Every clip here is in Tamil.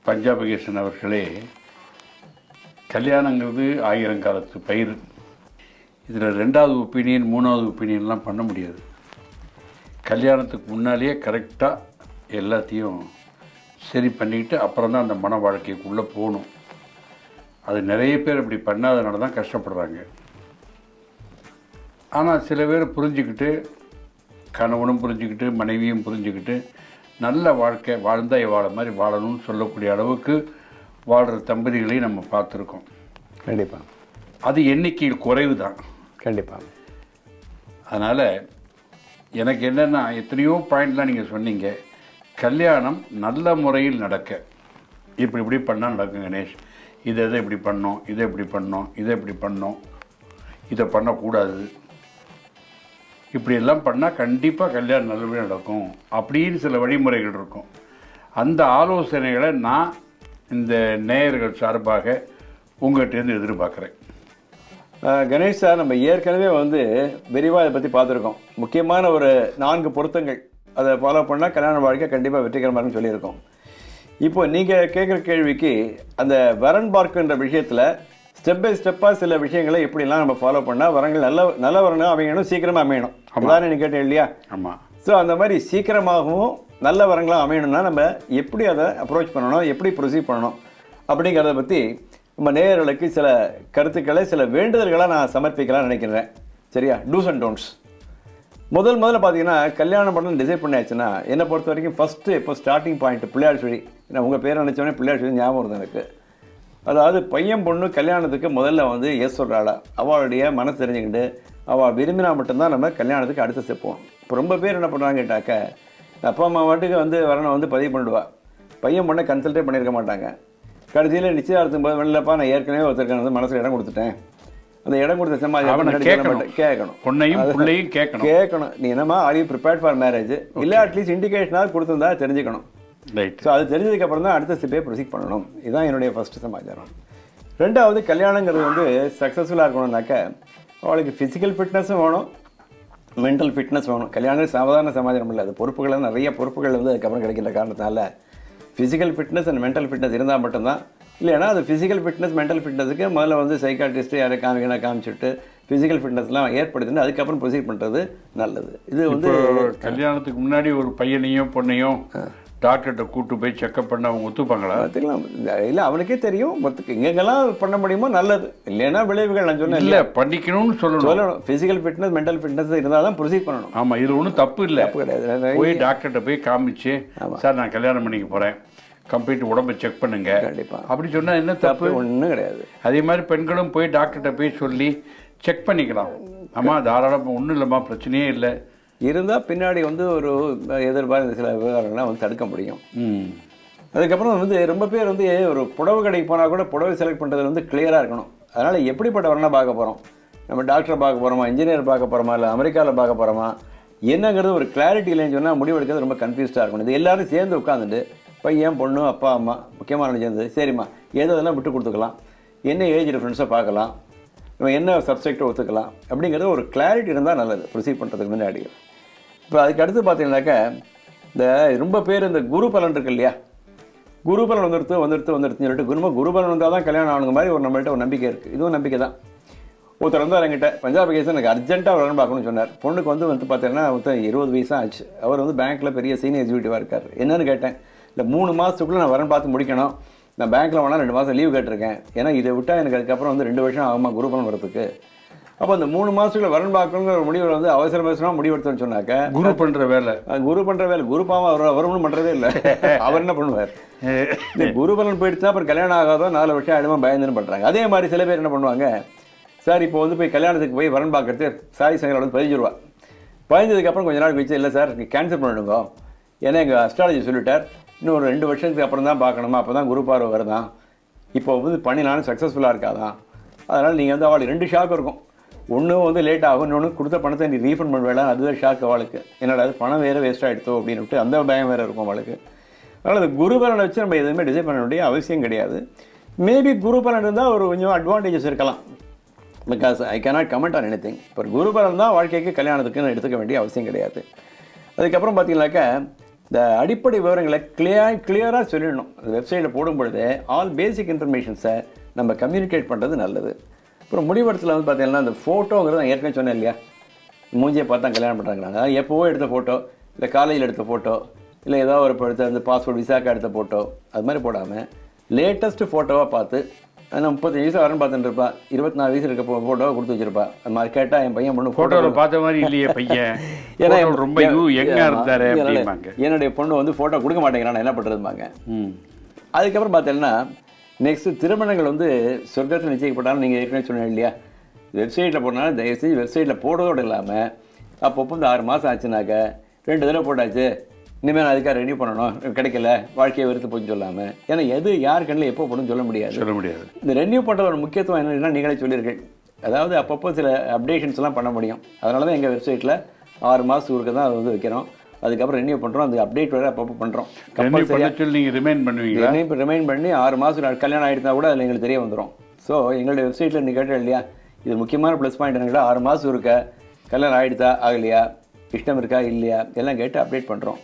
பஞ்சாபகேசன் அவர்களே, கல்யாணங்கிறது ஆயிரங்காலத்து பயிர். இதில் 2வது ஒப்பீனியன் 3வது ஒப்பீனியன்லாம் பண்ண முடியாது. கல்யாணத்துக்கு முன்னாலேயே கரெக்டாக எல்லாத்தையும் சரி பண்ணிக்கிட்டு அப்புறம் தான் அந்த மன வாழ்க்கைக்குள்ளே போகணும். அது நிறைய பேர் அப்படி பண்ணாதனால தான் கஷ்டப்படுறாங்க. ஆனால் சில பேர் புரிஞ்சுக்கிட்டு, கணவனும் புரிஞ்சுக்கிட்டு மனைவியும் புரிஞ்சுக்கிட்டு நல்ல வாழ்க்கை வாழ்ந்தால் வாழ மாதிரி வாழணும்னு சொல்லக்கூடிய அளவுக்கு வாழ்கிற தம்பதிகளையும் நம்ம பார்த்துருக்கோம். கண்டிப்பாக அது எண்ணிக்கையில் குறைவு தான். கண்டிப்பாக. அதனால் எனக்கு என்னென்னா, எத்தனையோ பாயிண்ட்லாம் நீங்கள் சொன்னீங்க. கல்யாணம் நல்ல முறையில் நடக்க இப்படி பண்ணால் நடக்கும் கணேஷ். இதை இப்படி பண்ணோம், இதை இப்படி பண்ணோம், இதை இப்படி பண்ணோம், இதை பண்ணக்கூடாது, இப்படியெல்லாம் பண்ணால் கண்டிப்பாக கல்யாணம் நல்லபடியாக நடக்கும் அப்படின்னு சில வழிமுறைகள் இருக்கும். அந்த ஆலோசனைகளை நான் இந்த நேயர்கள் சார்பாக உங்கள்கிட்டேருந்து எதிர்பார்க்குறேன். கணேஷ் சார், நம்ம ஏற்கனவே விரிவாக இதை பற்றி பார்த்துருக்கோம். முக்கியமான ஒரு 4 பொருத்தங்கள் அதை ஃபாலோ பண்ணால் கல்யாண வாழ்க்கை கண்டிப்பாக வெற்றிகரமாக இருக்குன்னு சொல்லியிருக்கோம். இப்போ நீங்கள் கேட்குற கேள்விக்கு அந்த வரன் பார்க்குன்ற விஷயத்தில் ஸ்டெப் பை ஸ்டெப்பாக சில விஷயங்களை எப்படிலாம் நம்ம ஃபாலோ பண்ணால் வரங்கள் நல்ல வரணும் அமையணும், சீக்கிரமாக அமையணும். அதான் நீ கேட்டேன் இல்லையா? ஆமாம். ஸோ அந்த மாதிரி சீக்கிரமாகவும் நல்ல வரங்களாக அமையணும்னா நம்ம எப்படி அதை அப்ரோச் பண்ணணும், எப்படி ப்ரொசீட் பண்ணணும் அப்படிங்கிறத பற்றி நம்ம நேயர்களுக்கு சில கருத்துக்களை, சில வேண்டுதல்களாக நான் சமர்ப்பிக்கலாம்னு நினைக்கிறேன். சரியா? Dos and don'ts. முதல்ல பார்த்தீங்கன்னா, கல்யாணம் பண்ணணும் டிசைட் பண்ணியாச்சுன்னா என்னை பொறுத்த வரைக்கும் ஃபஸ்ட்டு இப்போ ஸ்டார்டிங் பாயிண்ட் பிள்ளையார் சொல்லி. ஏன்னா உங்கள் பேரை நினச்சோடனே பிள்ளையார் சொல்லி ஞாபகம் வருது எனக்கு. அதாவது பையன் பொண்ணு கல்யாணத்துக்கு முதல்ல எஸ் சொல்கிறாளா, அவளுடைய மனசு தெரிஞ்சுக்கிட்டு அவள் விரும்பினா மட்டும்தான் நம்ம கல்யாணத்துக்கு அடுத்த ஸ்டெப் போவோம். இப்போ ரொம்ப பேர் என்ன பண்ணுறாங்க கேட்டாக்க, அப்பா அம்மா வாட்டுக்கு வரணும் பதிவு பண்ணிடுவா. பையன் பொண்ணை கன்சல்ட்டே பண்ணியிருக்க மாட்டாங்க. கடைசியில் நிச்சயதார்த்தம் போது வெளிலப்பா நான் ஏற்கனவே ஒருத்தருக்கான மனசில் இடம் கொடுத்துட்டேன், அந்த இடம் கொடுத்த சமாஜம் கேட்கணும், பொண்ணையும் பிள்ளையும் கேட்கணும். நீ என்னமா are you prepared for marriage, இல்லை அட்லீஸ்ட் இண்டிகேஷனாக கொடுத்துருந்தா தெரிஞ்சுக்கணும். ஸோ அது தெரிஞ்சதுக்கப்புறம் தான் அடுத்த ஸ்டெப்பே ப்ரொசீட் பண்ணணும். இதுதான் என்னுடைய ஃபஸ்ட்டு சமாச்சாரம். 2வது, கல்யாணங்கிறது சக்ஸஸ்ஃபுல்லாக இருக்கணும்னாக்க அவளுக்கு ஃபிசிக்கல் ஃபிட்னஸும் வேணும், மென்டல் ஃபிட்னஸ் வேணும். கல்யாணம் சாதாரண சமாச்சாரம் இல்லை. அது பொறுப்புகள், நிறைய பொறுப்புகள் அதுக்கப்புறம் கிடைக்கின்ற காரணத்தினால physical fitness and mental fitness இருந்தால் மட்டும்தான். இல்லைன்னா அது ஃபிசிக்கல் ஃபிட்னஸ் மென்டல் ஃபிட்னஸுக்கு முதல்ல சைக்காட்ரிஸ்ட்டு யாரை காமிச்சுட்டு ஃபிசிக்கல் ஃபிட்னஸ்லாம் ஏற்படுத்திட்டு அதுக்கப்புறம் ப்ரொசீட் பண்ணுறது நல்லது. இது கல்யாணத்துக்கு முன்னாடி ஒரு பையனையும் பொண்ணையும் டாக்டர்கிட்ட கூட்டு போய் செக்அப் பண்ண அவங்க ஒத்துப்பாங்களா? பார்த்துக்கலாம். இல்லை, அவனுக்கே தெரியும் எங்கெங்கெல்லாம் பண்ண முடியுமோ நல்லது. இல்லைன்னா விளைவுகள் நான் சொன்னேன் இல்லை பண்ணிக்கணும்னு சொல்லணும். ஃபிசிக்கல் ஃபிட்னஸ் மென்டல் ஃபிட்னஸ் இருந்தால் தான் ப்ரொசீட் பண்ணணும். ஆமாம், இது ஒன்றும் தப்பு இல்லை. தப்பு கிடையாது. போய் டாக்டர்கிட்ட போய் காமிச்சு, சார் நான் கல்யாணம் பண்ணிக்க போகிறேன், கம்ப்ளீட் உடம்பை செக் பண்ணுங்க, கண்டிப்பாக அப்படி சொன்னால் என்ன தப்பு? ஒன்றும் கிடையாது. அதே மாதிரி பெண்களும் போய் டாக்டர்கிட்ட போய் சொல்லி செக் பண்ணிக்கலாம். ஆமாம், தாராளமாக ஒன்றும் இல்லைம்மா, பிரச்சனையே இல்லை இருந்தால் பின்னாடி ஒரு எதிர்பார்த்த சில விவகாரங்கள்லாம் தடுக்க முடியும். அதுக்கப்புறம் ரொம்ப பேர் ஒரு புடவை கடைக்கு போனால் கூட புடவை செலக்ட் பண்ணுறதுல கிளியராக இருக்கணும். அதனால் எப்படிப்பட்ட வரனை பார்க்க போகிறோம், நம்ம டாக்டரை பார்க்க போகிறோமா, இன்ஜினியர் பார்க்க போகிறோமா, இல்லை அமெரிக்காவில் பார்க்க போகிறோமா, என்னங்கிறது ஒரு கிளாரிட்டி இல்லைன்னு சொன்னால் முடிவெடுக்கிறது ரொம்ப கன்ஃபியூஸ்டாக இருக்கணும். இது எல்லோரும் சேர்ந்து உட்காந்துட்டு பையன் பொண்ணு அப்பா அம்மா முக்கியமான சேர்ந்து சரிம்மா ஏதோ இதெல்லாம் விட்டு கொடுத்துக்கலாம், என்ன ஏஜ் டிஃப்ரென்ஸை பார்க்கலாம், நம்ம என்ன சப்ஜெக்டை ஒத்துக்கலாம் அப்படிங்கிறது ஒரு கிளாரிட்டி இருந்தால் நல்லது ப்ரொசீட் பண்ணுறதுக்கு முன்னாடி. இப்போ அதுக்கு அடுத்து பார்த்தீங்கன்னாக்கா, இந்த ரொம்ப பேர் இந்த குரு பலன் இருக்கு இல்லையா, குரு பலன் வந்துடுத்துன்னு சொல்லிட்டு குரு பலன் வந்தால் தான் கல்யாணம் ஆனுங்க மாதிரி நம்மள்ட்ட ஒரு நம்பிக்கை இருக்குது. இதுவும் நம்பிக்கை தான். ஒருத்தர் என்கிட்ட பஞ்சாபகேசன் எனக்கு அர்ஜென்ட்டாக வரணும் பார்க்கணும்னு சொன்னார். பொண்ணுக்கு பார்த்தீங்கன்னா 20 வயசு ஆச்சு. அவர் பேங்க்கில் பெரிய சீனியர் எக்ஸிக்யூட்டிவாக இருக்கார். என்னன்னு கேட்டேன், இல்லை 3 மாதத்துக்குள்ளே நான் வரேன் பார்த்து முடிக்கணும், நான் பேங்க்கில் வேணால் 2 மாதம் லீவ் கேட்டிருக்கேன், ஏன்னா இதை விட்டால் எனக்கு அதுக்கப்புறம் 2 வருஷம் ஆகுமா குரு பலன் வரதுக்கு. அப்போ அந்த 3 மாதத்துக்குள்ள வரன் பார்க்கணுங்கிற ஒரு முடிவு அவசரமாக முடிவெடுத்தோன்னு சொன்னாக்க குரு பண்ணுற வேலை குரு பாவம் அவர் ஒன்றும் பண்ணுறதே இல்லை. அவர் என்ன பண்ணுவார், இந்த குரு பலன் போயிடுச்சுன்னா அப்புறம் கல்யாணம் ஆகாதோ 4 வருஷம் ஆகிடுமா பயந்துன்னு பண்ணுறாங்க. அதே மாதிரி சில பேர் என்ன பண்ணுவாங்க, சார் இப்போ போய் கல்யாணத்துக்கு போய் வரன் பார்க்கறது சாய் சங்கரோட 15 ரூபா. 15க்கு கொஞ்ச நாள் கழிச்சு, இல்லை சார் கேன்சல் பண்ணிடுங்க, ஏன்னா எங்கள் அஸ்ட்ராலஜி சொல்லிட்டார் இன்னும் ஒரு 2 வருஷத்துக்கு அப்புறம் தான் பார்க்கணுமா, அப்போ தான் குரு பார்வை வருதான், இப்போ பண்ணினாலும் சக்ஸஸ்ஃபுல்லாக இருக்காதான். அதனால் நீங்கள் அவளுக்கு 2 ஷாக் இருக்கும். ஒன்று லேட் ஆகும், இன்னொன்று கொடுத்த பணத்தை நீ ரீஃபண்ட் பண்ண வேண்டாம், அதுதான் ஷாக் அவளுக்கு. என்னடா அது பணம் வேறு வேஸ்ட் ஆகிடுத்தோ அப்படின்னு அந்த பயம் வேறு இருக்கும் அவளுக்கு. அதனால் அந்த குரு பலனை வச்சு நம்ம எதுவுமே டிசைட் பண்ண வேண்டிய அவசியம் கிடையாது. மேபி குரு பலன் இருந்தால் ஒரு கொஞ்சம் அட்வான்டேஜஸ் இருக்கலாம். Because I cannot comment on any thing. இப்போ குரு பலன் தான் வாழ்க்கைக்கு கல்யாணத்துக்குன்னு எடுத்துக்க வேண்டிய அவசியம் கிடையாது. அதுக்கப்புறம் பார்த்தீங்கன்னாக்கா இந்த அடிப்படை விவரங்களை கிளியராக சொல்லிடணும். அந்த வெப்சைட்டில் போடும் பொழுது ஆல் பேசிக் இன்ஃபர்மேஷன்ஸை நம்ம கம்யூனிகேட் பண்ணுறது நல்லது. அப்புறம் முடிவெடுத்தில் வந்து பார்த்தீங்கன்னா அந்த ஃபோட்டோங்கிறது நான் ஏற்கனவே சொன்னேன் இல்லையா, மூஞ்சியை பார்த்தா கல்யாணம் பண்ணுறாங்க. அதாவது எப்போவோ எடுத்த ஃபோட்டோ, இல்லை காலேஜில் எடுத்த ஃபோட்டோ, இல்லை ஏதாவது ஒரு எடுத்த அந்த பாஸ்போர்ட் விசாக்கா எடுத்த ஃபோட்டோ, அது மாதிரி போடாமல் லேட்டஸ்ட் ஃபோட்டோவாக பார்த்து, ஆனால் 35 வயசு வரேன்னு பார்த்துட்டு இருப்பா, 24 வயசு இருக்க ஃபோட்டோவை கொடுத்து வச்சிருப்பா. அது மாதிரி கேட்டால் என் பையன் பொண்ணு ஃபோட்டோவில் பார்த்த மாதிரி இல்லையே பையன், ஏன்னா ரொம்ப எங்கே இருந்தார் அப்படிம்பாங்க. என்னுடைய பொண்ணு வந்து ஃபோட்டோ கொடுக்க மாட்டேங்கிறான், என்ன பண்ணுறதுமாங்க. அதுக்கப்புறம் பார்த்தீங்கன்னா நெக்ஸ்ட்டு திருமணங்கள் வந்து சொர்க்கத்தில் நிச்சயிக்கப்பட்டாலும் நீங்கள் ஏற்கனவே சொன்னீங்க இல்லையா, வெப்சைட்டில் போனாலும் தயவுசெய்து வெப்சைட்டில் போடுறதோடு இல்லாமல் அப்பப்போ இந்த 6 மாதம் ஆச்சுனாக்க 2 தடவை போட்டாச்சு, இனிமேல் நான் அதுக்காக ரெனியூ பண்ணணும், கிடைக்கல, வாழ்க்கையை வெறுத்து போய் சொல்லாமல். ஏன்னா எது யார் கண்ணில் எப்போ போடணும்னு சொல்ல முடியாது. இந்த ரெனியூ பண்ணுறதோட முக்கியத்துவம் என்னென்னா நீங்களே சொல்லியிருக்கேன். அதாவது அப்பப்போ சில அப்டேஷன்ஸ்லாம் பண்ண முடியும். அதனால தான் எங்கள் வெப்சைட்டில் 6 மாதத்துக்கு தான் அது வந்து வைக்கிறோம். அதுக்கப்புறம் ரெனியூ பண்ணுறோம், அந்த அப்டேட் வேறு அப்பப்போ பண்ணுறோம். நீங்கள் ரிமைண்ட் பண்ணுவீங்களா? ரிமைண்ட் பண்ணி 6 மாதம் கல்யாணம் ஆகிடுந்தா கூட அதில் எங்களுக்கு தெரிய வந்துடும். ஸோ எங்களுடைய வெப்சைட்டில் நீங்கள் கேட்டேன் இல்லையா, இது முக்கியமான ப்ளஸ் பாயிண்ட் என்னன்னா 6 மாதம் இருக்க கல்யாணம் ஆகிடுதா ஆகலையா, இஷ்டம் இருக்கா இல்லையா எல்லாம் கேட்டு அப்டேட் பண்ணுறோம்.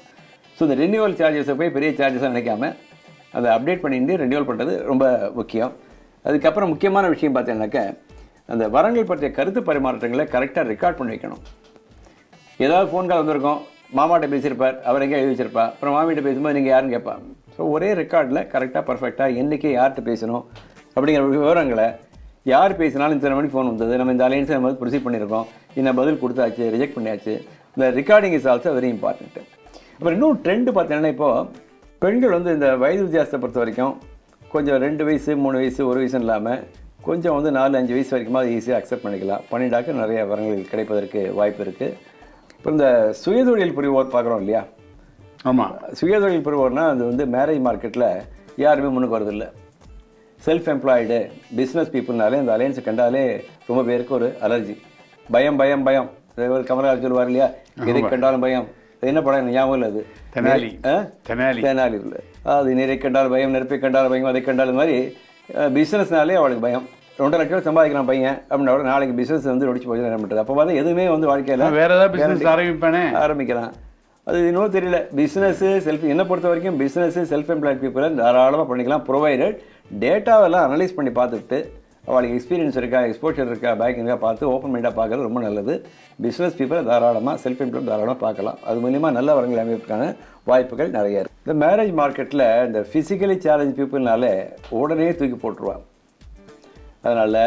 ஸோ இந்த ரெனியூவல் சார்ஜஸை போய் பெரிய சார்ஜஸாக நினைக்காம அதை அப்டேட் பண்ணிட்டு ரெனியூவல் பண்ணுறது ரொம்ப முக்கியம். அதுக்கப்புறம் முக்கியமான விஷயம் பார்த்தீங்கன்னாக்க அந்த வரங்கள் பற்றிய கருத்து பரிமாற்றங்களை கரெக்டாக ரெக்கார்ட் பண்ணி வைக்கணும். ஏதாவது ஃபோன் கால் வந்திருக்கோம், மாமாட்ட பேசியிருப்பார், அவர் எங்கேயா எழுதி வச்சிருப்பா, அப்புறம் மாமிகிட்ட பேசும்போது நீங்கள் யாருன்னு கேட்பா. ஸோ ஒரே ரெக்கார்டில் கரெக்டாக பர்ஃபெக்டாக என்றைக்கே யார்கிட்ட பேசணும் அப்படிங்கிற விவரங்களை, யார் பேசினாலும் இத்தனை மணிக்கு ஃபோன் வந்தது, நம்ம இந்த அலைன்ஸை நம்ம ப்ரொசீட் பண்ணியிருக்கோம், இன்னும் பதில் கொடுத்தாச்சு, ரிஜெக்ட் பண்ணியாச்சு. இந்த recording is also very important. அப்புறம் இன்னும் ட்ரெண்டு பார்த்தீங்கன்னா இப்போது பெண்கள் வந்து இந்த வயது வித்தியாசத்தை பொறுத்த வரைக்கும் கொஞ்சம் 2 வயசு 3 வயசு 1 வயசு இல்லாமல் கொஞ்சம் வந்து 4-5 வயசு வரைக்கும் அது ஈஸியாக அக்செப்ட் பண்ணிக்கலாம். பண்ணிட்டாக்க நிறைய வரங்கள் கிடைப்பதற்கு வாய்ப்பு இருக்குது. இப்போ இந்த சுயதொழில் புரிவோர் பார்க்குறோம் இல்லையா. ஆமாம், சுயதொழில் புரிவோர்னால் அது வந்து மேரேஜ் மார்க்கெட்டில் யாருமே முன்னுக்கு வரதில்லை. செல்ஃப் எம்ப்ளாய்டு பிஸ்னஸ் பீப்புள்னாலே இந்த அலையன்ஸை கண்டாலே ரொம்ப பேருக்கு ஒரு அலர்ஜி, பயம் பயம் பயம். ஒரு கமலஹாசன் சொல்லுவார் இல்லையா, எதை கண்டாலும் பயம். என்ன படம் ஞாபகம் இல்லை, அது தெனாலி இல்லை. அது நீரை கண்டால் பயம், நெருப்பை கண்டால் பயம், அதை கண்டால் இந்த மாதிரி பிஸ்னஸ்னாலே அவளுக்கு பயம். 2 லட்சம் சம்பாதிக்கிறான் பையன் அப்படின்னா நாளைக்கு பிஸ்னஸ் வந்து ஒடிச்சு போய் என்ன பண்ணுறது. அப்போ பார்த்தா எதுவுமே வந்து வாழ்க்கையில் வேற ஏதாவது ஆரம்பிக்கலாம். அது இன்னும் தெரியல. பிஸ்னஸ்ஸு என்னை பொறுத்த வரைக்கும் பிஸ்னஸ்ஸு செல்ஃப் எம்ப்ளாய்ட் பீப்புளை தாராளமாக பண்ணிக்கலாம், ப்ரொவைடட் டேட்டாவெல்லாம் அனலைஸ் பண்ணி பார்த்துட்டு அவளுக்கு எக்ஸ்பீரியன்ஸ் இருக்கா, எக்ஸ்போஷர் இருக்கா, பேக்கிங் இருக்கா பார்த்து ஓப்பன் மைண்டாக பார்க்குறது ரொம்ப நல்லது. பிஸ்னஸ் பீப்புளை தாராளமாக செல்ஃப் எம்ப்ளாய்ட் தாராளமாக பார்க்கலாம். அது மூலிமா நல்ல வரங்கள் அமைப்பதற்கான வாய்ப்புகள் நிறைய இருக்குது. இந்த மேரேஜ் மார்க்கெட்டில் இந்த ஃபிசிக்கலி சேலஞ்ச் பீப்புள்னாலே உடனே தூக்கி போட்டுருவான். அதனால்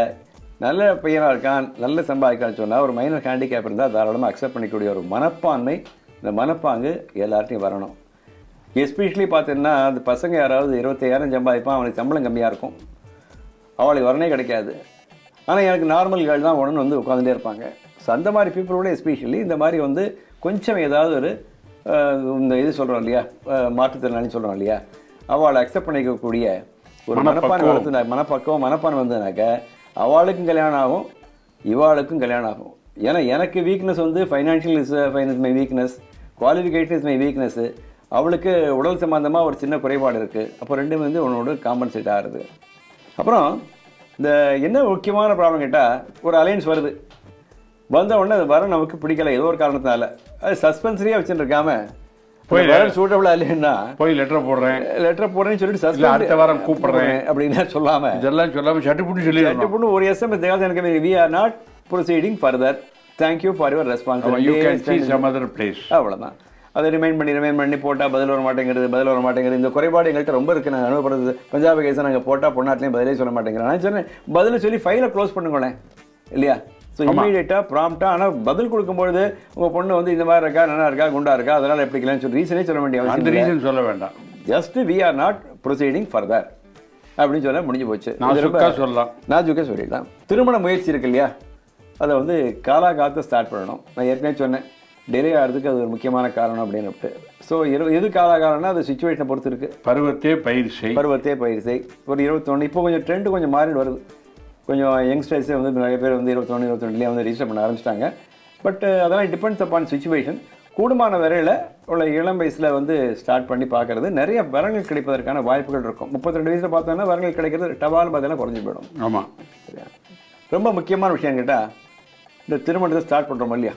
நல்ல பையனாக இருக்கான், நல்ல சம்பாதிக்கான்னு சொன்னால் ஒரு மைனர் ஹேண்டிகேப் இருந்தால் தாராளமாக அக்செப்ட் பண்ணிக்கூடிய ஒரு மனப்பான்மை, இந்த மனப்பாங்கு எல்லார்ட்டையும் வரணும். எஸ்பெஷலி பார்த்தீங்கன்னா அந்த பசங்க யாராவது 25,000 சம்பாதிப்பான், அவனுக்கு சம்பளம் கம்மியாக இருக்கும், அவளுக்கு வரனே கிடைக்காது. ஆனால் எனக்கு நார்மல் கேர்ள் தான் உடனே வந்து உட்காந்துட்டே இருப்பாங்க. ஸோ அந்த மாதிரி பீப்புளோட எஸ்பெஷலி இந்த மாதிரி வந்து கொஞ்சம் ஏதாவது ஒரு இந்த இது சொல்கிறோம் இல்லையா, மாற்றுத்திறனாளின்னு சொல்கிறோம் இல்லையா, அவளை அக்செப்ட் பண்ணிக்கக்கூடிய ஒரு மனப்பான்மை வந்ததுனாக்க அவளுக்கும் கல்யாணம் ஆகும், இவாளுக்கும் கல்யாணம் ஆகும். ஏன்னா எனக்கு வீக்னஸ் வந்து financial is my weakness, qualification is my weakness, அவளுக்கு உடல் சம்பந்தமாக ஒரு சின்ன குறைபாடு இருக்குது. அப்போ ரெண்டும் வந்து உன்னோட காம்பன்சேட் ஆகுது. அப்புறம் இந்த என்ன முக்கியமான ப்ராப்ளம் கேட்டால், ஒரு அலையன்ஸ் வருது, வந்த உடனே அது வர நமக்கு பிடிக்கல ஏதோ ஒரு காரணத்தினால, அது சஸ்பென்சரியாக வச்சுட்டு இருக்காம போய் சூட்டபிளா இல்லைன்னா போய் லெட்டர் போடுறேன்னு சொல்லிட்டு அடுத்த வாரம் கூப்பிடுறேன் அப்படின்னா சொல்லாமல் இதெல்லாம் சொல்லாமல் சட்டுப்புட்டு ஒரு SMS எனக்கு we are not proceeding further, thank you for your responsibility, அவ்வளோதான். அதை ரிமைண்ட் பண்ணி போட்டால் பதில் வர மாட்டேங்கிறது. இந்த குறைபாடு எங்கள்கிட்ட ரொம்ப இருக்குது. நாங்கள் அனுபவப்படுறது பஞ்சாப் கேஸை நாங்கள் போட்டால் பொண்ணாட்டிலையும் பதிலே சொல்ல மாட்டேங்கிறேன். நான் சொன்னேன் பதில் சொல்லி ஃபைலை க்ளோஸ் பண்ணுங்களேன் இல்லையா. ஸோ இமீடியட்டாக ப்ராம்ப்டாக, ஆனால் பதில் கொடுக்கும்பொழுது உங்கள் பொண்ணு வந்து இந்த மாதிரி இருக்கா, நல்லா இருக்கா, குண்டா இருக்கா, அதனால் எப்படி இல்லைன்னு சொல்லி ரீசனே சொல்ல வேண்டிய அந்த ரீசன் சொல்ல வேண்டாம். Just we are not proceeding further அப்படின்னு சொல்ல முடிஞ்சு போச்சு. சொல்லலாம், நாஜுக்காக சொல்லிடலாம். திருமண முயற்சி இருக்கு இல்லையா, அதை வந்து காலாகாலத்தை ஸ்டார்ட் பண்ணணும். நான் ஏற்கனவே சொன்னேன் டிலே ஆகிறதுக்கு அது ஒரு முக்கியமான காரணம் அப்படின்னு. ஸோ எது காலகாலம்னா அது சுச்சுவேஷனை பொறுத்து இருக்குது. பருவத்தே பயிர் செய். ஒரு 21 இப்போ கொஞ்சம் ட்ரெண்டு கொஞ்சம் மாறிட்டு வருது. கொஞ்சம் யங்ஸ்டர்ஸே வந்து நிறைய பேர் வந்து 21-22 வந்து ரிஜிஸ்டர் பண்ண ஆரம்பிச்சிட்டாங்க. பட் அதெல்லாம் டிபெண்ட்ஸ் அப்பான் சுச்சுவேஷன். கூடுமான வரையில் உள்ள இளம் வயசில் வந்து ஸ்டார்ட் பண்ணி பார்க்குறது நிறைய வரங்கள் கிடைப்பதற்கான வாய்ப்புகள் இருக்கும். 32 வயசில் பார்த்தோன்னா வரங்கள் கிடைக்கிறது டபால்னு பார்த்தீங்கன்னா குறைஞ்சி போயிடும். ஆமாம், சரியா. ரொம்ப முக்கியமான விஷயம் கேட்டால், இந்த திருமணத்தை ஸ்டார்ட் பண்ணுறோம் இல்லையா,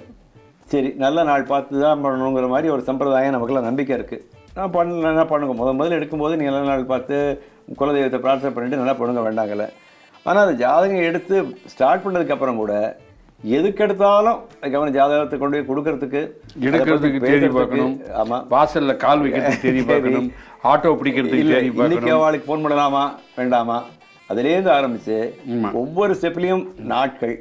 சரி நல்ல நாள் பார்த்து தான் பண்ணணுங்கிற மாதிரி ஒரு சம்பிரதாயம் நமக்குலாம் நம்பிக்கை இருக்குது. நான் பண்ணலன்னா பண்ணுங்க, முதல்ல எடுக்கும்போது நீங்கள் நல்ல நாள் பார்த்து குலதெய்வத்தை பிரார்த்தனை பண்ணிட்டு நல்லா பண்ணுங்க வேண்டாங்கல்ல. ஆனால் அந்த ஜாதகம் எடுத்து ஸ்டார்ட் பண்ணதுக்கப்புறம் கூட எதுக்கெடுத்தாலும் கவனம் ஜாதகத்தை கொண்டு போய் கொடுக்கறதுக்கு எடுக்கிறதுக்கு தேடி பார்க்கணும். ஆமாம், வாசல்ல கால் வைக்கிறதுக்கு தேடி பார்க்கணும், ஆட்டோ பிடிக்கிறதுக்கு தேடி இன்னைக்கு பார்க்கணும், அவளுக்கு ஃபோன் பண்ணலாமா வேண்டாமா, அதுலேருந்து ஆரம்பித்து ஒவ்வொரு ஸ்டெப்லேயும் நாட்கள்.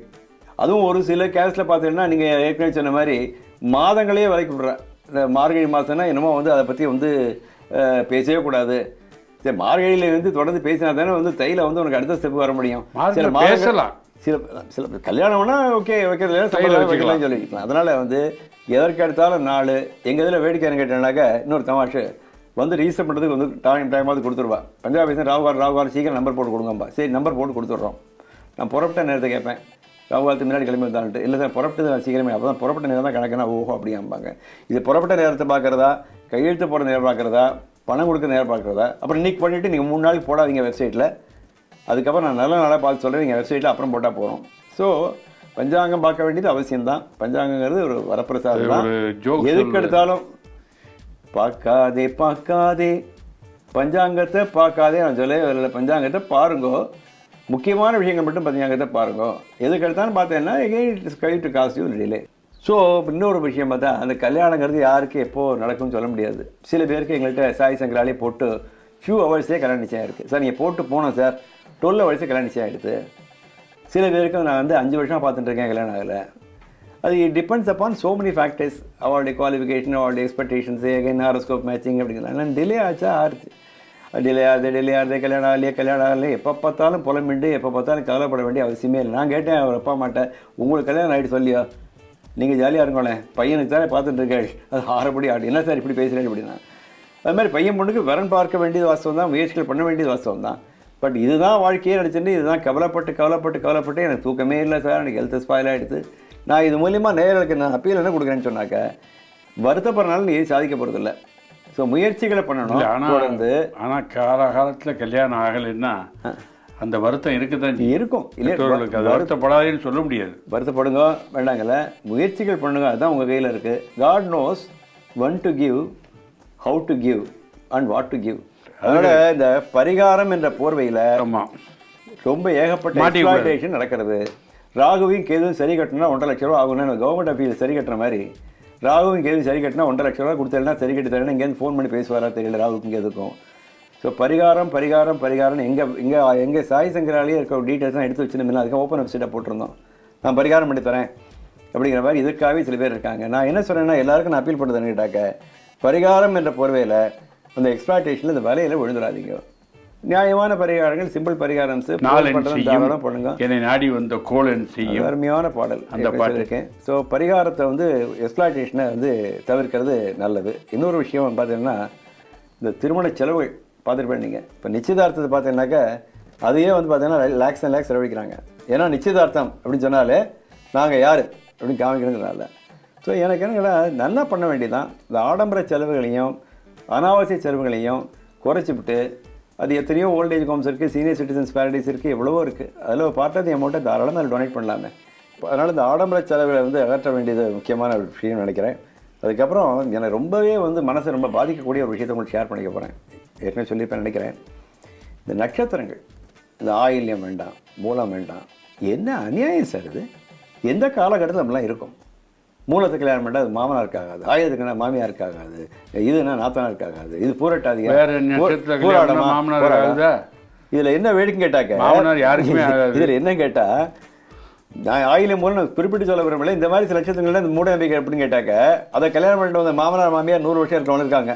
அதுவும் ஒரு சில கேஸில் பார்த்தீங்கன்னா நீங்கள் ஏற்கனவே சொன்ன மாதிரி மாதங்களையே விலைக்கு விடுறேன். இந்த மார்கழி மாதம்னா என்னமோ வந்து அதை பற்றி வந்து பேசவே கூடாது. சரி, மார்கழியில் வந்து தொடர்ந்து பேசினா தானே வந்து தையில வந்து உனக்கு அடுத்த ஸ்டெப் வர முடியும். சில பேசலாம், சில சில கல்யாணம்னா ஓகே வைக்கலாம் சொல்லிக்கலாம். அதனால் வந்து எதற்கு எடுத்தாலும் நாள் எங்கள் இதில் வேடிக்கைன்னு கேட்டேன்னாக்கா இன்னொரு தமாஷு வந்து ரீசன் பண்ணுறதுக்கு வந்து டைமாவது கொடுத்துருவா. பஞ்சாபி ராகுகால் சீக்கிரம் நம்பர் போட்டு கொடுங்கப்பா. சரி நம்பர் போட்டு கொடுத்துட்றோம். நான் புறப்பட்ட நேரத்தை கேட்பேன், ராகுகாலத்துக்கு முன்னாடி கிளம்பி வந்தான்ட்டு. இல்லை சார் புறப்பட்டு நான் சீக்கிரமே, அப்போ தான் புறப்பட்ட நேரம் தான் கணக்குனா ஓஹோ அப்படியாம்பாங்க. இது புறப்பட்ட நேரத்தை பார்க்குறதா, கையெழுத்து போகிற நேரம் பார்க்குறதா, பணம் கொடுக்குற நேரம் பார்க்குறதா. அப்புறம் இன்றைக்கி பண்ணிவிட்டு நீங்கள் 3 நாளைக்கு போடாதீங்க வெப்சைட்டில். அதுக்கப்புறம் நான் நல்ல நாளாக பார்த்து சொல்கிறேன், நீங்கள் வெப்சைட்டில் அப்புறம் போட்டால் போகிறோம். ஸோ பஞ்சாங்கம் பார்க்க வேண்டியது அவசியம்தான். பஞ்சாங்கங்கிறது ஒரு வரப்பிரசாதம் தான். எதுக்கு எடுத்தாலும் பார்க்காதே பார்க்காதே பஞ்சாங்கத்தை பார்க்காதே நான் சொல்லவே பஞ்சாங்கத்தை பாருங்கோ, முக்கியமான விஷயங்கள் மட்டும் பஞ்சாங்கத்தை பாருங்கோ. எதுக்கு எடுத்தாலும் பார்த்தேன்னா again it is guide to cost you delay. So இன்னொரு விஷயம் பார்த்தா அந்த கல்யாணங்கிறது யாருக்கு எப்போது நடக்கும்னு சொல்ல முடியாது. சில பேருக்கு எங்கள்கிட்ட சாய் சங்கராலே போட்டு ஃபியூ ஹவர்ஸே கல்யாணம் நிச்சயம் இருக்குது சார். நீங்கள் போட்டு போனோம் சார் 12 ஹவர்ஸே கல்யாணம் நிச்சயம் ஆகிடுது. சில பேருக்கு நான் வந்து 5 வருஷமாக பார்த்துட்டு இருக்கேன் கல்யாணம் ஆகலை. அது depends upon so many factors. அவளுடைய குவாலிஃபிகேஷன், அவளுடைய எக்ஸ்பெக்டேஷன்ஸ், எகைன் ஹாரோஸ்கோப் மேட்சிங் அப்படிங்கிறது. டிலே ஆச்சா ஆறுது, டிலே ஆகுது கல்யாணம் ஆகலையே எப்போ பார்த்தாலும் புலம்பிண்டு எப்போ பார்த்தாலும் கவலைப்பட வேண்டிய அவசியமே இல்லை. நான் கேட்டேன் அவர் அப்பா மாட்டேன், உங்களுக்கு கல்யாணம் ஆகிட்டு சொல்லியா, நீங்கள் ஜாலியாக இருங்களேன், பையனுக்கு தானே பார்த்துட்டு இருக்கேன், அது ஆறபடி ஆடு என்ன சார் இப்படி பேசுகிறேன் அப்படின்னா. அது மாதிரி பையன் பொண்ணுக்கு வரன் பார்க்க வேண்டியது வாஸ்தவம் தான், முயற்சிகள் பண்ண வேண்டியது வாஸ்தவம் தான். பட் இதுதான் வாழ்க்கையே நினச்சிட்டு இதுதான் கவலைப்பட்டு எனக்கு தூக்கமே இல்லை சார், எனக்கு ஹெல்த் ஸ்பாயில் ஆகிடுது. நான் இது மூலிமா நேர்களுக்கு நான் அப்பீல் என்ன கொடுக்குறேன்னு சொன்னாக்க வருத்தப்படுறனால நீ சாதிக்க போகிறதில்ல. ஸோ முயற்சிகளை பண்ணணும் தொடர்ந்து. ஆனால் காலகாலத்தில் கல்யாணம் ஆகலைன்னா அந்த வருத்தம் இருக்குதான் இருக்கும். இல்லை வருத்தப்படாதேன்னு சொல்ல முடியாது. வருத்தப்படுங்க வேண்டாங்கல்ல, முயற்சிகள் பண்ணுங்க, அதுதான் உங்கள் கையில் இருக்குது. God knows when to give, how to give and what to give. அதோட இந்த பரிகாரம் என்ற போர்வையில் ரொம்ப ஏகப்பட்ட எக்ஸ்ப்ளாய்டேஷன் நடக்கிறது. ராகுவையும் கேதுவும் சரி கட்டினா 1.5 லட்ச ரூபா ஆகும்னா கவர்மெண்ட் ஆஃபீஸில் சரி கட்டுற மாதிரி ராகுவும் கேதுவும் சரி கட்டினா 1.5 லட்ச ரூபா கொடுத்தா சரி கட்டி தரேன்னா இங்கேருந்து ஃபோன் பண்ணி பேசுவாரா தெரியல ராகுக்கும் கேதுக்கும். ஸோ பரிகாரம் எங்கே சாய் சங்கராலேயே இருக்க டீட்டெயில்ஸ்லாம் எடுத்து வச்சுருந்தோம்னா அதுக்கு ஓப்பன் வெப்சைட்டை போட்டிருந்தோம். நான் பரிகாரம் பண்ணி தரேன் அப்படிங்கிற மாதிரி இதுக்காகவே சில பேர் இருக்காங்க. நான் என்ன சொல்கிறேன்னா எல்லாருக்கும் நான் அப்பீல் பண்ணுறதுன்னு கேட்டாக்க பரிகாரம் என்ற போர்வையில் அந்த எக்ஸ்ப்ளாய்டேஷனில் இந்த வலையில் விழுந்துடாதீங்க. நியாயமான பரிகாரங்கள், சிம்பிள் பரிகாரம் பண்ணுங்க. என்னை நாடி வந்த கோலன் செய்யும் அருமையான பாடல் அந்த பாட்டு இருக்கேன். ஸோ பரிகாரத்தை வந்து எக்ஸ்ப்ளாய்டேஷனை வந்து தவிர்க்கிறது நல்லது. இன்னொரு விஷயம் பார்த்தீங்கன்னா இந்த திருமண செலவுகள் பார்த்துருப்பேன். நீங்கள் இப்போ நிச்சயதார்த்தத்தை பார்த்தீங்கன்னாக்கா அதையே வந்து பார்த்தீங்கன்னா லேக்ஸ் அண்ட் லேக்ஸ் செலவழிக்கிறாங்க. ஏன்னா நிச்சயதார்த்தம் அப்படின்னு சொன்னாலே நாங்கள் யார் அப்படின்னு காமிக்கணுங்கிறனால. ஸோ எனக்கு என்னன்னா நல்லா பண்ண வேண்டியதான். இந்த ஆடம்பர செலவுகளையும் அனாவசிய செலவுகளையும் குறைச்சிவிட்டு, அது எத்தனையோ ஓல்டேஜ் ஹோம்ஸ் இருக்குது, சீனியர் சிட்டிசன்ஸ் பேரடைஸ் இருக்குது, எவ்வளவோ இருக்குது. அதில் பார்ட் ஆஃப் தி அமௌண்ட்டை தாராளமாக அதில் டொனேட் பண்ணலாமே. அதனால் இந்த ஆடம்பர செலவுகளை வந்து அகற்ற வேண்டியது முக்கியமான ஒரு விஷயம் நினைக்கிறேன். அதுக்கப்புறம் எனக்கு ரொம்பவே வந்து மனசை ரொம்ப பாதிக்கக்கூடிய ஒரு விஷயத்தை உங்களுக்கு ஷேர் பண்ணிக்க போகிறேன். ஏற்கனவே சொல்லியிருப்பேன் நினைக்கிறேன். இந்த நட்சத்திரங்கள், இந்த ஆயில்யம் வேண்டாம், மூலம் வேண்டாம், என்ன அநியாயம் சார் இது. எந்த காலகட்டத்தில் நம்மளாம் இருக்கும். மூலத்துக்கு கல்யாணம் பண்ணால் அது மாமனாருக்காகாது, ஆயுதத்துக்குன்னா மாமியாருக்காகாது, இதுனா நாத்தனாருக்காகாது, இது பூரட்டாதி போராடமா. இதில் என்ன வேடிக்கை கேட்டாக்க யாருக்குமே இதில் என்ன கேட்டால் நான் ஆயிலம் மூலம் குறிப்பிட்டு சொல்ல விரும்பல. இந்த மாதிரி சில நட்சத்திரங்கள்லாம் இந்த மூட நம்பிக்கை எப்படின்னு கேட்டாக்க அதை கல்யாணம் பண்ணிட்டு வந்த மாமனார் மாமியார் 100 வருஷம் இருக்கவங்க இருக்காங்க.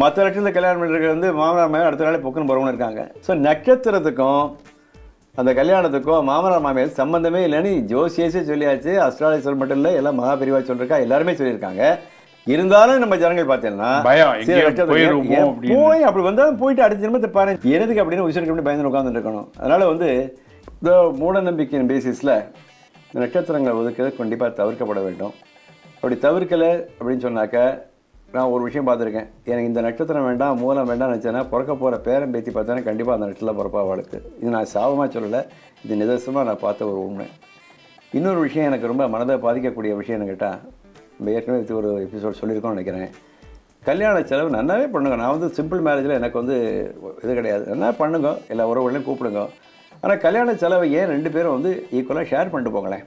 மற்ற லட்சத்தில் கல்யாணம் பண்ணுறது வந்து மாமனார் மாமியார் அடுத்த நாளே பொக்குன்னு போகிறவங்க இருக்காங்க. ஸோ நட்சத்திரத்துக்கும் அந்த கல்யாணத்துக்கும் மாமனார் மாமியார் சம்மந்தமே இல்லைன்னு ஜோசியஸே சொல்லியாச்சு. அஸ்ட்ராலஜர் மட்டும் இல்லை, எல்லாம் மகாபிரிவா சொல்லியிருக்கா, எல்லாருமே சொல்லியிருக்காங்க. இருந்தாலும் நம்ம ஜனங்கள் பார்த்தீங்கன்னா போய் அப்படி வந்தால் போயிட்டு அடுத்த ஜென்மத்தை பாருங்க எதுக்கு அப்படின்னு உயிருக்கு அப்படி பயந்து உட்காந்துட்டு இருக்கணும். அதனால் வந்து இந்த மூட நம்பிக்கையின் பேசிஸில் இந்த நட்சத்திரங்களை ஒதுக்கிறது கண்டிப்பாக தவிர்க்கப்பட வேண்டும். அப்படி தவிர்க்கலை அப்படின்னு சொன்னாக்க நான் ஒரு விஷயம் பார்த்துருக்கேன். எனக்கு இந்த நட்சத்திரம் வேண்டாம், மூலம் வேண்டாம் நினச்சேன்னா பிறக்க போகிற பேரன் பேத்தி பார்த்தோன்னா கண்டிப்பாக அந்த நட்சத்திரம் பிறப்பா வாழ்க்கு. இது நான் சாபமாக சொல்லலை, இது நிதர்சனமாக நான் பார்த்த ஒரு உண்மை. இன்னொரு விஷயம் எனக்கு ரொம்ப மனதை பாதிக்கக்கூடிய விஷயம்னு கேட்டால் நம்ம ஏற்கனவே இது ஒரு எபிசோட் சொல்லியிருக்கோம்னு நினைக்கிறேன். கல்யாண செலவு நல்லாவே பண்ணுங்க. நான் வந்து சிம்பிள் மேரேஜில் எனக்கு வந்து இது கிடையாது. நல்லா பண்ணுங்க, எல்லா உறவுகளையும் கூப்பிடுங்க. ஆனால் கல்யாண செலவை ஏன் 2 பேரும் வந்து ஈக்குவலாக ஷேர் பண்ணிட்டு போங்களேன்.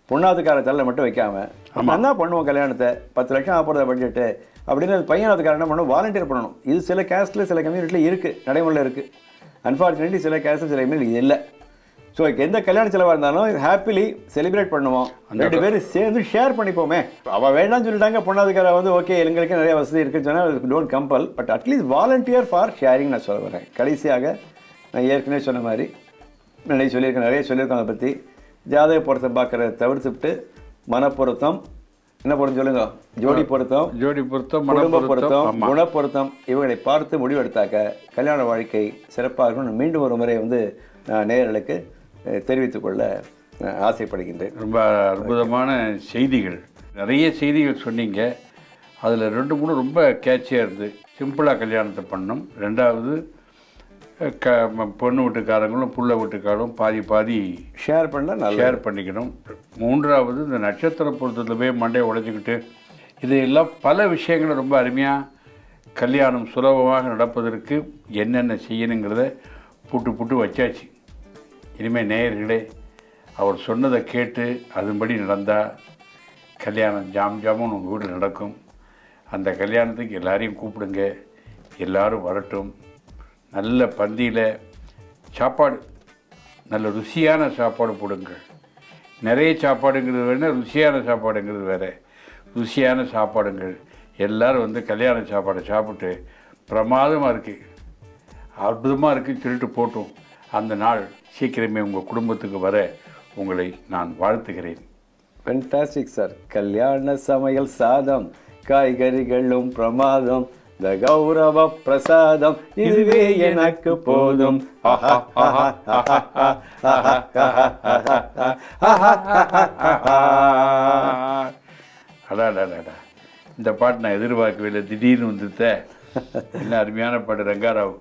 பொண்ணாத்துக்கார தலையில் மட்டும் வைக்காமல் நல்லா பண்ணுவோம் கல்யாணத்தை. 10 லட்சம் ஆகிறத பட்ஜெட்டு அப்படின்னு அது பையனாத்துக்கார என்ன பண்ணணும், வாலண்டியர் பண்ணணும். இது சில கேஸ்ட்டில் சில கம்யூனிட்டியில் இருக்குது, நடைமுறையில் இருக்குது. அன்ஃபார்ச்சுனேட்லி சில கேஸ்ட்டில் சில கம்யூனிட்டி இது இல்லை. ஸோ எந்த கல்யாண செலவாக இருந்தாலும் ஹாப்பிலி செலிப்ரேட் பண்ணுவோம். 2 பேரும் சேர்ந்து ஷேர் பண்ணிப்போமே. அவள் வேண்டாம்னு சொல்லிட்டாங்க பொண்ணாதுக்கார வந்து ஓகே எங்களுக்கு நிறைய வசதி இருக்குன்னு சொன்னால் don't compel, but at least volunteer for sharing நான் சொல்ல வரேன். கடைசியாக நான் ஏற்கனவே சொன்ன மாதிரி நிறைய சொல்லியிருக்கேன் அதை பற்றி. ஜாதக பொருத்தம் பார்க்குறத தவிர்த்துவிட்டு மனப்பொருத்தம், என்ன பொருத்தம் சொல்லுங்க, ஜோடி பொருத்தம், குடும்ப பொருத்தம், குணப்பொருத்தம் இவங்களை பார்த்து முடிவெடுத்தாக்க கல்யாண வாழ்க்கை சிறப்பாக இருக்கும். மீண்டும் ஒரு முறை வந்து நான் நேயர்களுக்கு தெரிவித்துக்கொள்ள ஆசைப்படுகின்றேன். ரொம்ப அற்புதமான செய்திகள், நிறைய செய்திகள் சொன்னீங்க. அதில் 2-3 ரொம்ப கேட்சியாக இருந்து. சிம்பிளாக கல்யாணத்தை பண்ணணும். 2வது பொண்ணு வீட்டுக்காரங்களும் புள்ள வீட்டுக்காரங்களும் பாதி ஷேர் பண்ணிக்கணும். 3வது இந்த நட்சத்திர பொருத்தத்தில் போய் மண்டையை உடைச்சிக்கிட்டு இதையெல்லாம் பல விஷயங்களை ரொம்ப அருமையாக கல்யாணம் சுலபமாக நடப்பதற்கு என்னென்ன செய்யணுங்கிறத புட்டு வச்சாச்சு. இனிமேல் நேயர்களே அவர் சொன்னதை கேட்டு அதன்படி நடந்தால் கல்யாணம் ஜாமுன்னு உங்கள் வீட்டில் நடக்கும். அந்த கல்யாணத்துக்கு எல்லாரையும் கூப்பிடுங்க, எல்லோரும் வரட்டும். நல்ல பந்தியில் சாப்பாடு, நல்ல ருசியான சாப்பாடு போடுங்கள். நிறைய சாப்பாடுங்கிறது வேணால் ருசியான சாப்பாடுங்கிறது வேறு. ருசியான சாப்பாடுங்கள். எல்லோரும் வந்து கல்யாண சாப்பாடை சாப்பிட்டு பிரமாதமாக இருக்குது, அற்புதமாக இருக்குன்னு சொல்லிட்டு போட்டோம். அந்த நாள் சீக்கிரமே உங்கள் குடும்பத்துக்கு வர உங்களை நான் வாழ்த்துகிறேன். Fantastic sir. கல்யாண சமையல் சாதம், காய்கறிகளும் பிரமாதம், இந்த கௌரவ பிரசாதம் இதுவே எனக்கு போதும். அடாடாடா, இந்த பாட்டு நான் எதிர்பார்க்கவே இல்லை, திடீர்னு வந்துட்ட. என்ன அருமையான பாட்டு ரங்காராவ்.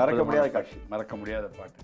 மறக்க முடியாத காட்சி, மறக்க முடியாத பாட்டு.